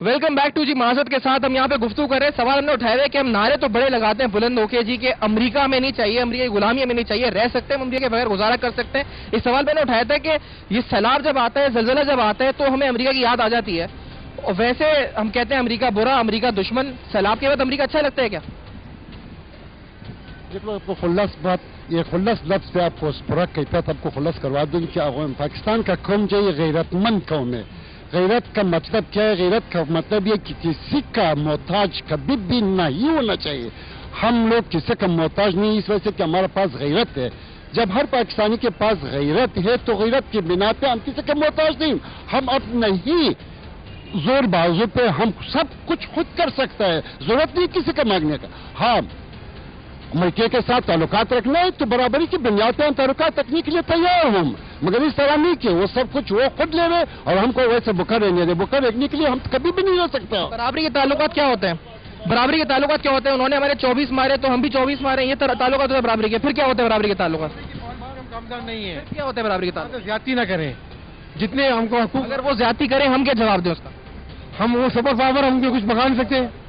Welcome back to जी माजद के साथ हम यहाँ पे गुफ्तगू कर रहे हैं। सवाल हमने उठाए हुए कि हम नारे तो बड़े लगाते हैं बुलंद होके जी कि अमेरिका में नहीं चाहिए, अमेरिका की गुलामी में नहीं चाहिए, रह सकते हैं अमेरिका के बगैर, गुजारा कर सकते हैं। इस सवाल मैंने उठाया था कि ये सैलाब जब आता है, जलजला जब आता है तो हमें अमेरिका की याद आ जाती है। और वैसे हम कहते हैं अमेरिका बुरा, अमेरिका दुश्मन, सैलाब के बाद अमेरिका अच्छा लगता है क्या? देखो आपको खुल्लस बात, ये खुल्लस लफ्ज पे आपको पूरा कैफियत आपको खुल्लस करवा दूं कि पाकिस्तान का कौम जो ये गैरतमंद कौम है। गैरत का मतलब क्या है? गैरत का मतलब ये कि किसी का मोहताज कभी भी नहीं होना चाहिए। हम लोग किसी का मोहताज नहीं, इस वजह से कि हमारे पास गैरत है। जब हर पाकिस्तानी के पास गैरत है तो गैरत की बिना पे हम किसी का मोहताज नहीं, हम अपने ही जोर बाजू पे हम सब कुछ खुद कर सकता है, जरूरत नहीं किसी का मांगने का। हाँ, अमेरिका के साथ ताल्लुकात रखना है तो बराबरी की बुनियाद पर हम ताल्लुकात रखने के लिए तैयार हूँ, मगर इस तरह नहीं कि वो सब कुछ वो खुद ले रहे और हमको वैसे बुकर रहने दे। बुकर रखने के लिए हम कभी भी नहीं हो सकता। बराबरी के ताल्लुकात क्या होते हैं? बराबरी के ताल्लुकात क्या होते हैं? उन्होंने हमारे 24 मारे तो हम भी 24 मारे, ये ताल्लुकात होता है बराबरी के। फिर क्या होता है बराबरी के ताल्लुकात? कमदार नहीं है। क्या होता है बराबरी के ताल्लुकात? ज्यादती ना करें, जितने हमको अगर वो ज्यादती करें हम क्या जवाब दें उसका? हम वो सुपर पावर हमको कुछ बगा नहीं सकते।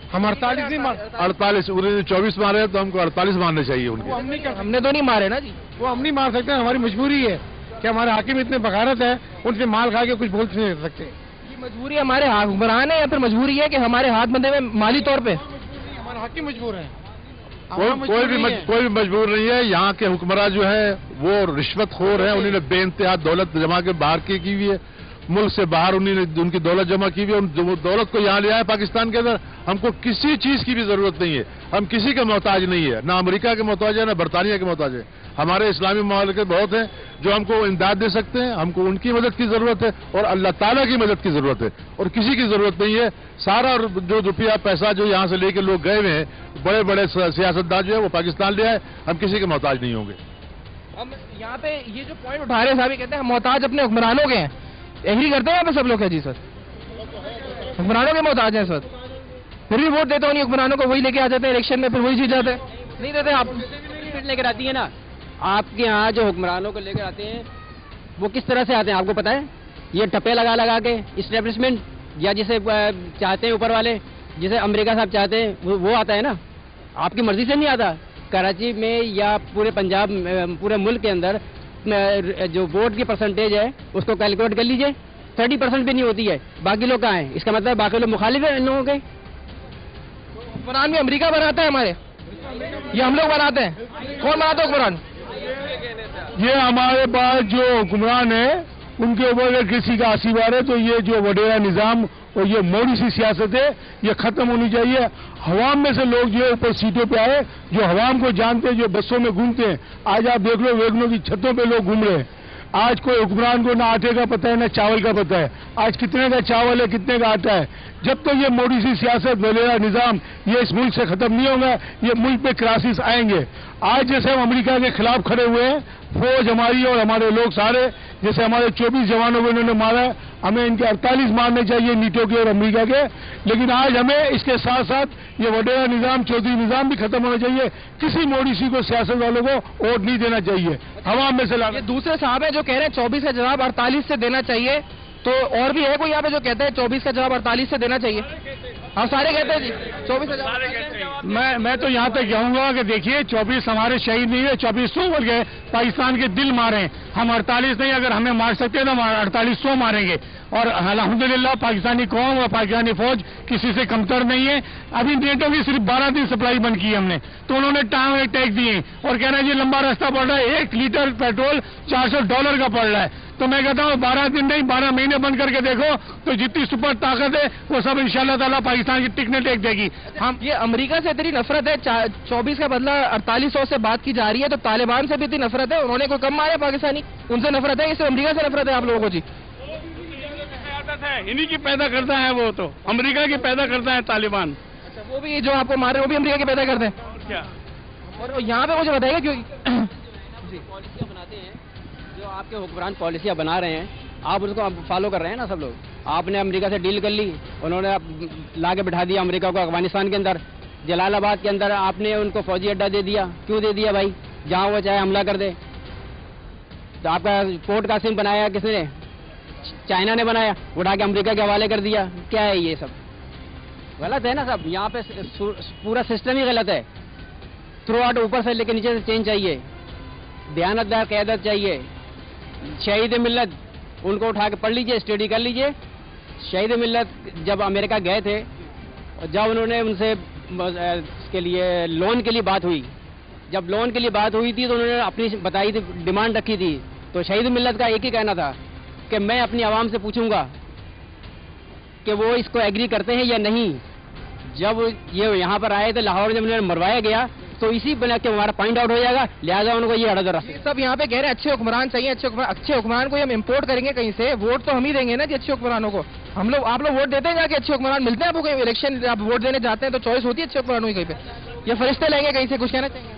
हम 48 नहीं मार 48 उन्होंने 24 मारे हैं तो हमको 48 मारने चाहिए उनके। हमने तो नहीं मारे ना जी, वो हम नहीं मार सकते, हमारी मजबूरी है कि हमारे हाकिम इतने बगारत है, उनसे माल खा के कुछ बोल नहीं सकते। ये मजबूरी हमारे हुक्मरान है या फिर मजबूरी है कि हमारे हाथ बंधे हुए माली तौर पे? हमारे हाकिम मजबूर है। कोई भी मजबूर नहीं है। यहाँ के हुक्मरान जो है वो रिश्वतखोर है, उन्होंने बेइंतहा दौलत जमा के बाहर की हुई है, मुल्क से बाहर उन्होंने उनकी दौलत जमा की हुई है, उन दौलत को यहाँ ले आए पाकिस्तान के अंदर। हमको किसी चीज की भी जरूरत नहीं है, हम किसी के मोहताज नहीं है, ना अमेरिका के मोहताज है ना बरतानिया के मोहताज है। हमारे इस्लामी मालिक बहुत हैं जो हमको इमदाद दे सकते हैं, हमको उनकी मदद की जरूरत है और अल्लाह ताला की मदद की जरूरत है और किसी की जरूरत नहीं है। सारा जो रुपया पैसा जो यहाँ से लेके लोग गए हुए हैं, बड़े बड़े सियासतदान जो है वो पाकिस्तान ले आए, हम किसी के मोहताज नहीं होंगे। हम यहाँ पे ये जो पॉइंट उठा रहे हैं साहब, कहते हैं हम मोहताज अपने हुक्मरानों के हैं, एग्री करते हैं यहाँ पे सब लोग? है जी सर, हुक्मरानों के मोहताज हैं सर, फिर भी वोट देते हो नहीं हुक्मरानों को, वही लेके आ जाते हैं इलेक्शन में, फिर वही जीत जाते हैं। नहीं देते आप लेकर आती है ना आपके यहाँ जो हुक्मरानों को लेकर आते हैं वो किस तरह से आते हैं आपको पता है? ये टप्पे लगा लगा के इस्टेब्लिशमेंट, या जिसे चाहते हैं ऊपर वाले, जिसे अमेरिका साहब चाहते हैं वो आता है ना, आपकी मर्जी से नहीं आता। कराची में या पूरे पंजाब पूरे मुल्क के अंदर जो वोट की परसेंटेज है उसको कैलकुलेट कर लीजिए, 30% भी नहीं होती है। बाकी लोग कहाँ हैं? इसका मतलब बाकी लोग मुखालिफ है इन लोगों के। हुक्मरान भी अमेरिका बनाता है हमारे, ये हम लोग बनाते हैं? कौन बनाता है हुक्मरान? ये हमारे पास जो हुक्मरान है उनके ऊपर अगर किसी का आशीर्वाद है तो ये जो वडेरा निजाम और ये मोड़ी सी सियासत है ये खत्म होनी चाहिए। हवाम में से लोग जो ऊपर सीटों पे आए, जो हवाम को जानते हैं, जो बसों में घूमते हैं, आज आप देख लो वेगनों की छतों पे लोग घूम रहे हैं। आज कोई हुक्मरान को ना आटे का पता है ना चावल का पता है, आज कितने का चावल है कितने का आटा है। जब तक ये मोदी सी सियासत वडेरा निजाम ये इस मुल्क से खत्म नहीं होगा, ये मुल्क पे क्राइसिस आएंगे। आज जैसे हम अमेरिका के खिलाफ खड़े हुए हैं, फौज हमारी और हमारे लोग सारे, जैसे हमारे 24 जवानों को इन्होंने मारा है, हमें इनके 48 मारने चाहिए नीटो के और अमेरिका के। लेकिन आज हमें इसके साथ साथ ये वडेरा निजाम, चौधरी निजाम भी खत्म होना चाहिए। किसी मोदी को सियासत वालों को वोट नहीं देना चाहिए, हवाम में से ये दूसरे साहब है जो कह रहे हैं 24 का जवाब 48 से देना चाहिए, तो और भी है कोई यहाँ पे जो कहता है 24 का जवाब 48 से देना चाहिए? हम सारे कहते हैं जी 24 का जवाब। मैं तो यहाँ तक कहूंगा कि देखिए 24 हमारे शहीद नहीं है, 2400 बोल गए पाकिस्तान के दिल मारे, हम 48 नहीं। अगर हमें मार सकते हैं तो हम 4800 मारेंगे। और अल्हम्दुलिल्लाह पाकिस्तानी कौम और पाकिस्तानी फौज किसी से कमतर नहीं है। अभी नेटो की सिर्फ 12 दिन सप्लाई बंद की हमने, तो उन्होंने टांग टैक्स दिए और कह रहे हैं जी लंबा रास्ता पड़ रहा है, 1 लीटर पेट्रोल $400 का पड़ रहा है। तो मैं कहता हूँ 12 दिन नहीं 12 महीने बंद करके देखो तो जितनी सुपर ताकत है वो सब इंशाअल्लाह ताला पाकिस्तान की टिकने टेक देगी। हम ये अमेरिका से इतनी नफरत है, 24 का बदला 4800 से बात की जा रही है, तो तालिबान से भी इतनी नफरत है? उन्होंने कोई कम मारे पाकिस्तानी, उनसे नफरत है? इससे अमेरिका से नफरत है आप लोगों को जी? इन्हीं की पैदा करता है, वो तो अमेरिका की पैदा करता है तालिबान। अच्छा, वो भी जो आपको मारे वो भी अमेरिका के पैदा करते हैं? क्या? और यहाँ पे मुझे बताइएगा क्यों पॉलिसियाँ बनाते हैं, जो आपके हुक्मरान पॉलिसियाँ बना रहे हैं, आप उसको फॉलो कर रहे हैं ना सब लोग। आपने अमेरिका से डील कर ली, उन्होंने ला के बिठा दिया अमेरिका को अफगानिस्तान के अंदर, जलालाबाद के अंदर आपने उनको फौजी अड्डा दे दिया। क्यों दे दिया भाई? जहाँ वो चाहे हमला कर दे। तो आपका पोर्ट कासिम बनाया किसने? चाइना ने बनाया, उठा के अमेरिका के हवाले कर दिया। क्या है ये सब? गलत है ना सब, यहाँ पे पूरा सिस्टम ही गलत है। थ्रू आउट ऊपर से लेकर नीचे से चेंज चाहिए, दयानतदार क़यादत चाहिए। शहीद मिल्लत उनको उठा के पढ़ लीजिए, स्टडी कर लीजिए। शहीद मिल्लत जब अमेरिका गए थे और जब उन्होंने उनसे इसके लिए लोन के लिए बात हुई, जब लोन के लिए बात हुई थी तो उन्होंने अपनी बताई थी, डिमांड रखी थी। तो शहीद मिल्लत का एक ही कहना था कि मैं अपनी आवाम से पूछूंगा कि वो इसको एग्री करते हैं या नहीं। जब ये यहाँ पर आए थे लाहौर, जब उन्हें मरवाया गया तो इसी बना के हमारा पॉइंट आउट हो जाएगा, लिहाजा उनको ये अड़ा सब यहाँ पे कह रहे हैं अच्छे हुक्मरान चाहिए, अच्छे हुक्मरान को हम इम्पोर्ट करेंगे कहीं से, वोट तो हम ही देंगे ना जी अच्छे हुक्मरानों को। हम लोग, आप लोग वोट देते हैं जाके अच्छे हुक्मरान मिलते हैं आपको कहीं? इलेक्शन आप वोट देने जाते हैं तो चॉइस होती है अच्छे हुक्मरानों की कहीं पे, ये फरिश्ते लेंगे कहीं से? कुछ कहना चाहिए?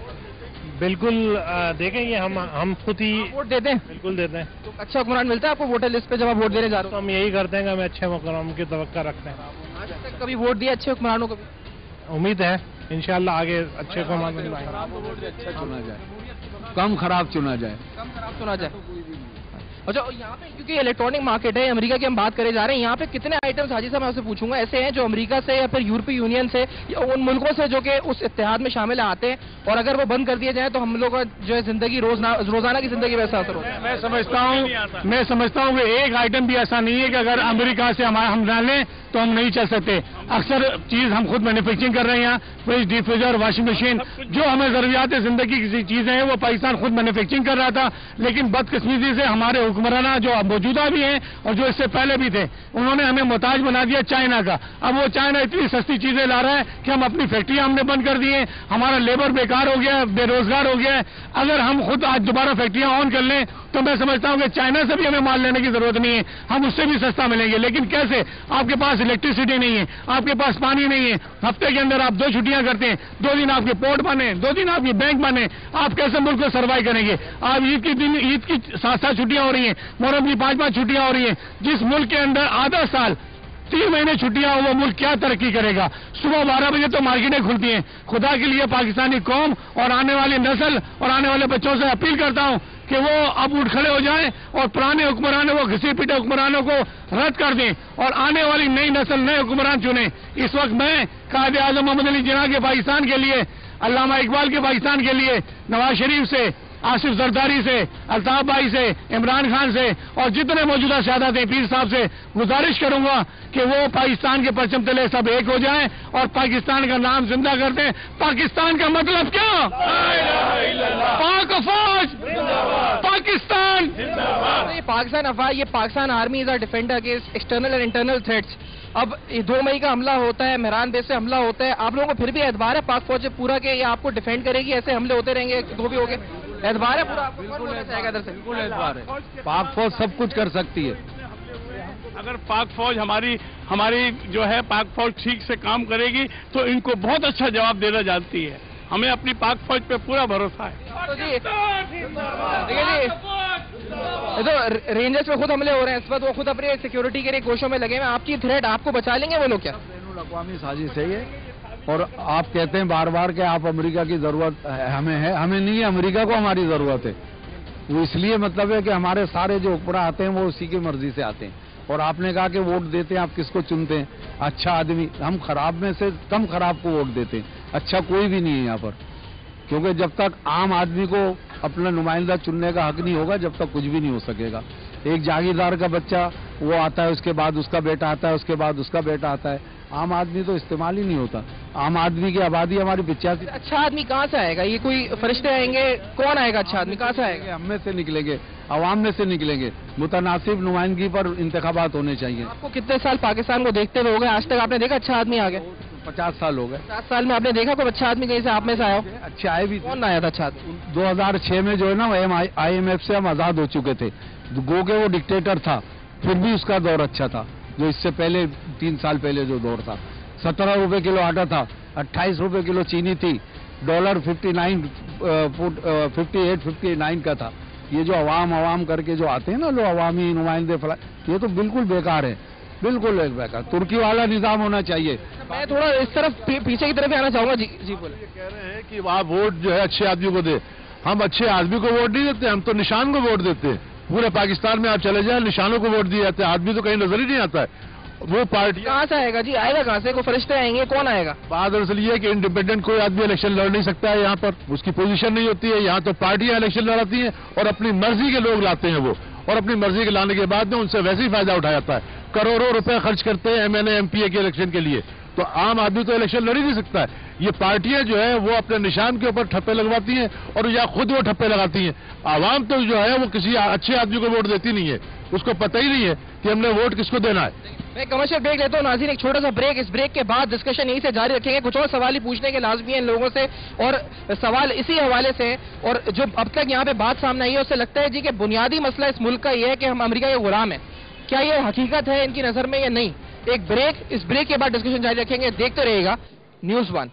बिल्कुल देखें, ये हम खुद ही वोट देते हैं। बिल्कुल देते हैं। तो अच्छा हुक्मरान मिलता है आपको वोटर लिस्ट पे जब आप वोट देने जा रहे तो हो? हम यही करते हैं कि हमें अच्छे हुक्मरान की तवक्का रखते हैं। आज तक कभी वोट दिया अच्छे हुक्मरानों को? उम्मीद है इंशाल्लाह आगे अच्छे हुक्मरान चुना जाए, कम खराब चुना जाए। कम खराब चुना जाए। अच्छा, यहाँ पे क्योंकि इलेक्ट्रॉनिक मार्केट है, अमेरिका की हम बात करे जा रहे हैं, यहाँ पे कितने आइटम्स हाजी साहब मैं आपसे पूछूंगा ऐसे हैं जो अमेरिका से या फिर यूरोपीय यूनियन से या उन मुल्कों से जो कि उस इत्तेहाद में शामिल आते हैं, और अगर वो बंद कर दिए जाए तो हम लोग का जो है जिंदगी रोजाना की जिंदगी वैसा असर होता है? मैं समझता हूँ कि एक आइटम भी ऐसा नहीं है कि अगर अमेरिका से हम ना लें तो हम नहीं चल सकते। अक्सर चीज हम खुद मैन्युफैक्चरिंग कर रहे हैं यहाँ, fridge, deep freezer, washing machine, जो हमें जरूरियात जिंदगी की चीजें हैं वो पाकिस्तान खुद मैन्युफैक्चरिंग कर रहा था। लेकिन बदकिस्मती से हमारे हुक्मराना जो अब मौजूदा भी हैं और जो इससे पहले भी थे, उन्होंने हमें मोहताज बना दिया चाइना का। अब वो चाइना इतनी सस्ती चीजें ला रहा है कि हम अपनी फैक्ट्रियां हमने बंद कर दी हैं, हमारा लेबर बेकार हो गया, बेरोजगार हो गया है। अगर हम खुद आज दोबारा फैक्ट्रियां ऑन कर लें तो मैं समझता हूं कि चाइना से भी हमें माल लेने की जरूरत नहीं है, हम उससे भी सस्ता मिलेंगे। लेकिन कैसे? आपके पास इलेक्ट्रिसिटी नहीं है, आपके पास पानी नहीं है, हफ्ते के अंदर आप 2 छुट्टियां करते हैं, 2 दिन आपके पोर्ट बने, 2 दिन आपके बैंक बने, आप कैसे मुल्क को सर्वाइव करेंगे? आप ईद की 7 छुट्टियां हो रही हैं, मुहर्रम की 5 छुट्टियां हो रही हैं। जिस मुल्क के अंदर आधा साल 3 महीने छुट्टियां हो, वो मुल्क क्या तरक्की करेगा? सुबह 12 बजे तो मार्केटें खुलती हैं। खुदा के लिए पाकिस्तानी कौम और आने वाली नस्ल और आने वाले बच्चों से अपील करता हूं कि वो अब उठ खड़े हो जाएं और पुराने हुक्मरानों को, घिसे पीटे हुक्मरानों को रद्द कर दें और आने वाली नई नस्ल, नए हुक्मरान चुने। इस वक्त मैं कायद आजम मोहम्मद अली जिन्ना के पाकिस्तान के लिए, अल्लामा इकबाल के पाकिस्तान के लिए, नवाज शरीफ से, आसिफ जरदारी से, अल्ताफ भाई से, इमरान खान से और जितने मौजूदा सादात हैं, पीर साहब से गुजारिश करूंगा कि वो पाकिस्तान के परचम तले सब एक हो जाएं और पाकिस्तान का नाम जिंदा कर दें। पाकिस्तान का मतलब क्या? पाक फौज, पाकिस्तान। पाकिस्तान अफवाज, ये Pakistan army is a defender against external and internal threats. अब 2 मई का हमला होता है, मेहरान बेस से हमला होता है, आप लोगों को फिर भी एतबार है पाक फौज से पूरा के ये आपको डिफेंड करेगी? ऐसे हमले होते रहेंगे जो भी हो गए, एतबार है पूरा? बिल्कुल एतबार है, पाक फौज सब कुछ कर सकती है। अगर पाक फौज हमारी जो है पाक फौज ठीक से काम करेगी तो इनको बहुत अच्छा जवाब देना जानती है। हमें अपनी पाक फौज पे पूरा भरोसा है। तो जी देखिए जी, तो रेंजर्स पे खुद हमले हो रहे हैं इस वक्त, वो खुद अपनी सिक्योरिटी के लिए कोशिशों में लगे हैं। आपकी थ्रेट आपको बचा लेंगे वो लोग क्या? बैनुल-अक़वामी साजिश है ये, और आप कहते हैं बार बार कि आप अमेरिका की जरूरत हमें है, हमें नहीं है, अमेरिका को हमारी जरूरत है। वो इसलिए मतलब है कि हमारे सारे जो हुक्मरान आते हैं वो उसी की मर्जी से आते हैं। और आपने कहा कि वोट देते हैं, आप किसको चुनते हैं? अच्छा आदमी। हम खराब में से कम खराब को वोट देते हैं, अच्छा कोई भी नहीं है यहाँ पर। क्योंकि जब तक आम आदमी को अपना नुमाइंदा चुनने का हक नहीं होगा, जब तक कुछ भी नहीं हो सकेगा। एक जागीरदार का बच्चा वो आता है, उसके बाद उसका बेटा आता है, उसके बाद उसका बेटा आता है। आम आदमी तो इस्तेमाल ही नहीं होता। आम आदमी की आबादी हमारी 85। अच्छा आदमी कहाँ से आएगा? ये कोई फरिश्ते आएंगे? कौन आएगा? अच्छा आदमी कहाँ से आएगा? हम में से निकलेंगे, अवाम में से निकलेंगे। मुतनासिब नुमाइंदगी पर इंतखाबात होने चाहिए। आपको कितने साल पाकिस्तान को देखते हुए हो गए? आज तक आपने देखा अच्छा आदमी आ गया? 50 साल हो गए। 50 साल में आपने देखा कोई अच्छा आदमी कहीं से आप में से आया हो? अच्छे आए भी। कौन आया था अच्छा आदमी? 2006 में जो है ना IMF से हम आजाद हो चुके थे। गो के वो डिक्टेटर था, फिर भी उसका दौर अच्छा था। जो इससे पहले 3 साल पहले जो दौर था, 17 रुपए किलो आटा था, 28 रुपए किलो चीनी थी, डॉलर 58-59 का था। ये जो अवाम करके जो आते हैं ना लोग, अवामी नुमाइंदे फला, ये तो बिल्कुल बेकार है, बिल्कुल बेकार। तुर्की वाला निजाम होना चाहिए। मैं थोड़ा इस तरफ पीछे की तरफ आना चाहूंगा। जी बोले। कह रहे हैं कि आप वोट जो है अच्छे आदमी को दे। हम अच्छे आदमी को वोट नहीं देते, हम तो निशान को वोट देते हैं। پورے پاکستان میں آپ چلے جائیں نشانوں کو ووٹ دیے جاتے ہیں, آدمی تو کہیں نظر ہی نہیں آتا ہے. وہ پارٹی کہاں سے آئے گا جی؟ آئے گا کہاں سے؟ کوئی فرشتے آئیں گے؟ کون آئے گا؟ بات دراصل یہ ہے کہ انڈیپینڈنٹ کوئی آدمی الیکشن لڑ نہیں سکتا ہے یہاں پر, اس کی پوزیشن نہیں ہوتی ہے. یہاں تو پارٹیاں الیکشن لڑاتی ہیں اور اپنی مرضی کے لوگ لاتے ہیں وہ, اور اپنی مرضی کے لانے کے بعد میں ان سے ویسے ہی فائدہ اٹھایا جاتا ہے. کروڑوں روپے خرچ کرتے ہیں MNA MPA کے الیکشن کے لیے, تو عام آدمی تو الیکشن لڑ ہی نہیں سکتا ہے. یہ پارٹیاں جو ہے وہ اپنے نشان کے اوپر ٹھپے لگواتی ہیں اور یا خود وہ ٹھپے لگاتی ہیں. عوام تو جو ہے وہ کسی اچھے آدمی کو ووٹ دیتی نہیں ہے, اس کو پتہ ہی نہیں ہے کہ ہم نے ووٹ کس کو دینا ہے. میں کمرشل بریک لیتا ہوں ناظرین, ایک چھوٹا سا بریک. اس بریک کے بعد ڈسکشن یہیں سے جاری رکھیں گے. کچھ اور سوال ہی پوچھنے کے لازمی ہیں ان لوگوں سے, اور سوال اسی حوالے سے, اور جو اب تک یہاں پہ بات سامنے آئی ہے اس سے لگتا ہے جی کہ بنیادی مسئلہ اس ملک کا یہ ہے کہ ہم امریکہ کے غلام ہیں. کیا یہ حقیقت ہے ان کی نظر میں یا نہیں؟ ایک بریک, اس بریک کے بعد ڈسکشن جاری رکھیں گے. دیکھتے رہیے گا News One.